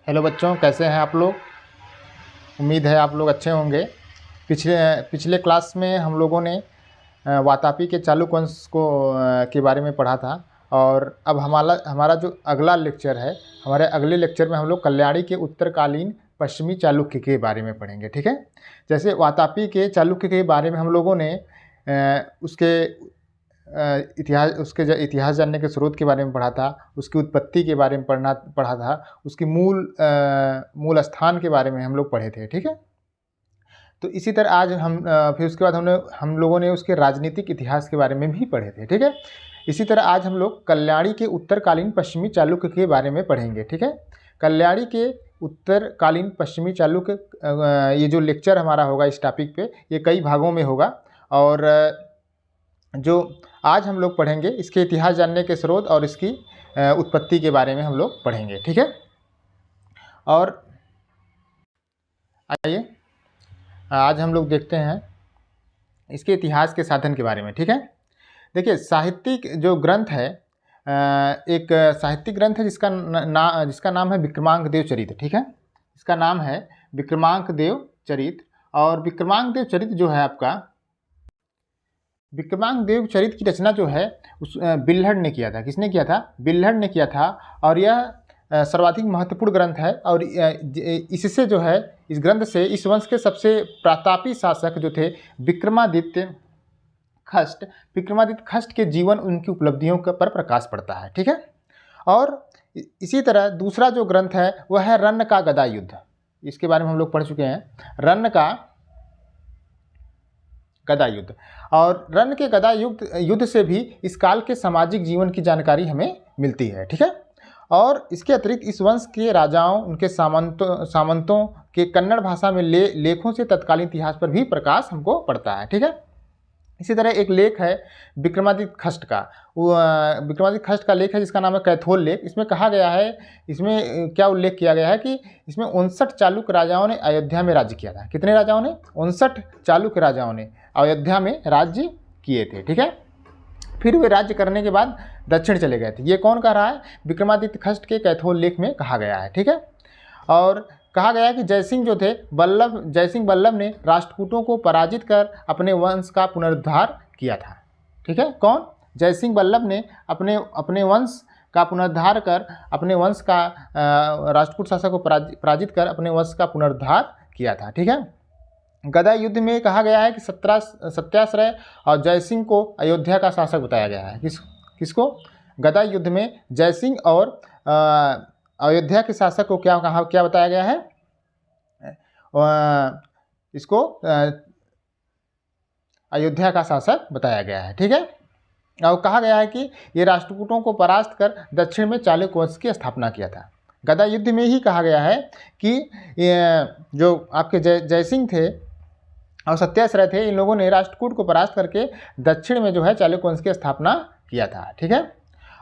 Hello बच्चों, कैसे हैं आप लोग। उम्मीद है आप लोग अच्छे होंगे। पिछले पिछले क्लास में हम लोगों ने वातापी के चालुक वंश को के बारे में पढ़ा था। और अब हमारा हमारा जो अगला लेक्चर है, हमारे अगले लेक्चर में हम लोग कल्याणी के उत्तरकालीन पश्चिमी चालुक्य के बारे में पढ़ेंगे। ठीक है। जैसे वातापी के चालुक्य के बारे में हम लोगों ने उसके इतिहास जानने के स्रोत के बारे में पढ़ा था, उसकी उत्पत्ति के बारे में पढ़ा था, उसकी मूल स्थान के बारे में हम लोग पढ़े थे। ठीक है। तो इसी तरह आज फिर उसके बाद हम लोगों ने उसके राजनीतिक इतिहास के बारे में भी पढ़े थे। ठीक है। इसी तरह आज हम लोग कल्याणी के उत्तरकालीन पश्चिमी चालुक्य के बारे में पढ़ेंगे। ठीक है। कल्याणी के उत्तरकालीन पश्चिमी चालुक्य, ये जो लेक्चर हमारा होगा इस टॉपिक पे, ये कई भागों में होगा। और जो आज हम लोग पढ़ेंगे, इसके इतिहास जानने के स्रोत और इसकी उत्पत्ति के बारे में हम लोग पढ़ेंगे। ठीक है। और आइए आज हम लोग देखते हैं इसके इतिहास के साधन के बारे में। ठीक है। देखिए, साहित्यिक जो ग्रंथ है, एक साहित्यिक ग्रंथ है जिसका नाम है विक्रमांक देव चरित्र। ठीक है। इसका नाम है विक्रमांक देव चरित्र। और विक्रमांक देव चरित्र जो है आपका, विक्रमांक देव चरित्र की रचना जो है उस बिल्हड़ ने किया था। किसने किया था? बिल्हड़ ने किया था। और यह सर्वाधिक महत्वपूर्ण ग्रंथ है। और इससे जो है, इस ग्रंथ से इस वंश के सबसे प्रतापी शासक जो थे विक्रमादित्य खष्ट के जीवन, उनकी उपलब्धियों पर प्रकाश पड़ता है। ठीक है। और इसी तरह दूसरा जो ग्रंथ है वह है रन्न का गदा युद्ध। इसके बारे में हम लोग पढ़ चुके हैं, रन्न का गदा युद्ध। और रन्न के गदा युद्ध से भी इस काल के सामाजिक जीवन की जानकारी हमें मिलती है। ठीक है। और इसके अतिरिक्त इस वंश के राजाओं, उनके सामंतों के कन्नड़ भाषा में लेखों से तत्कालीन इतिहास पर भी प्रकाश हमको पड़ता है। ठीक है। इसी तरह एक लेख है विक्रमादित्य खष्ट का, विक्रमादित्य खष्ट का लेख है जिसका नाम है कैथोल लेख। इसमें कहा गया है, इसमें क्या उल्लेख किया गया है कि इसमें 59 चालुक्य राजाओं ने अयोध्या में राज्य किया था। कितने राजाओं ने? 59 चालुक्य राजाओं ने अयोध्या में राज्य किए थे। ठीक है। फिर वे राज्य करने के बाद दक्षिण चले गए थे। ये कौन कह रहा है? विक्रमादित्य खष्ट के कैथोल लेख में कहा गया है। ठीक है। और कहा गया कि जयसिंह बल्लभ ने राष्ट्रकूटों को पराजित कर अपने वंश का पुनरुद्धार किया था। ठीक है। कौन? जयसिंह बल्लभ ने अपने वंश का पुनरुद्धार कर, अपने वंश का राष्ट्रकूट शासक को पराजित कर अपने वंश का पुनरुद्धार किया था। ठीक है। गदा युद्ध में कहा गया है कि सत्याश्रय और जयसिंह को अयोध्या का शासक बताया गया है। किसको? गदा युद्ध में जयसिंह और अयोध्या के शासक को क्या बताया गया है? इसको अयोध्या का शासक बताया गया है। ठीक है। और कहा गया है कि ये राष्ट्रकूटों को परास्त कर दक्षिण में चालुक्य वंश की स्थापना किया था। गदा युद्ध में ही कहा गया है कि जो आपके जयसिंह थे और सत्याश्रय थे, इन लोगों ने राष्ट्रकूट को परास्त करके दक्षिण में जो है चालुक्य वंश की स्थापना किया था। ठीक है।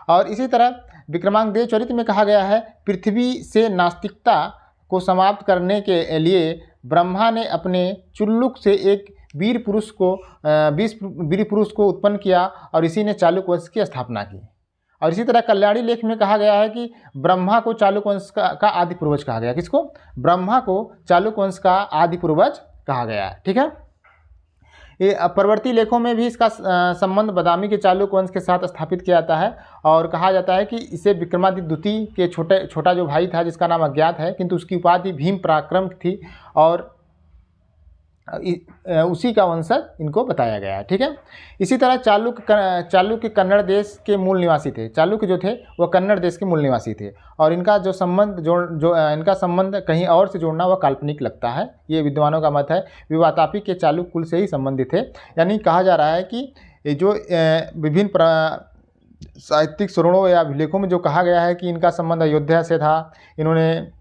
और इसी तरह विक्रमांक देव चरित्र में कहा गया है, पृथ्वी से नास्तिकता को समाप्त करने के लिए ब्रह्मा ने अपने चुल्लुक से एक वीर पुरुष को उत्पन्न किया और इसी ने चालुक्य वंश की स्थापना की। और इसी तरह कल्याणी लेख में कहा गया है कि ब्रह्मा को चालुक्य वंश का आदि पूर्वज कहा गया। किसको? ब्रह्मा को चालुक्य वंश का आदि पूर्वज कहा गया है। ठीक है। ये परवर्ती लेखों में भी इसका संबंध बादामी के चालुक्य वंश के साथ स्थापित किया जाता है। और कहा जाता है कि इसे विक्रमादित्य द्वितीय के छोटा जो भाई था जिसका नाम अज्ञात है, किंतु उसकी उपाधि भीम पराक्रम थी और उसी का वंशज इनको बताया गया है। ठीक है। इसी तरह चालुक्य कन्नड़ देश के मूल निवासी थे। चालुक्य जो थे वह कन्नड़ देश के मूल निवासी थे। और इनका जो इनका संबंध कहीं और से जोड़ना वह काल्पनिक लगता है। ये विद्वानों का मत है। वे वातापी के चालुक्य कुल से ही संबंधित थे। यानी कहा जा रहा है कि ये जो विभिन्न साहित्यिक स्रोतों या अभिलेखों में जो कहा गया है कि इनका संबंध अयोध्या से था, इन्होंने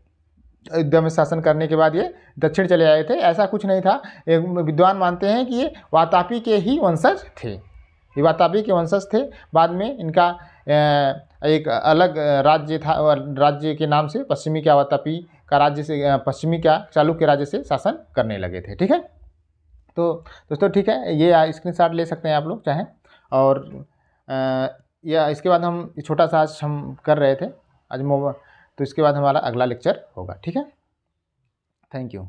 अयोध्या में शासन करने के बाद ये दक्षिण चले आए थे, ऐसा कुछ नहीं था। विद्वान मानते हैं कि ये वातापी के ही वंशज थे। ये वातापी के वंशज थे। बाद में इनका एक अलग राज्य था, राज्य के नाम से पश्चिमी क्या वातापी का राज्य से पश्चिमी क्या चालुक्य राज्य से शासन करने लगे थे। ठीक है। तो दोस्तों ठीक है, ये स्क्रीनशॉट ले सकते हैं आप लोग चाहें। और या इसके बाद हम छोटा सा आज हम कर रहे थे आज तो इसके बाद हमारा अगला लेक्चर होगा। ठीक है, थैंक यू।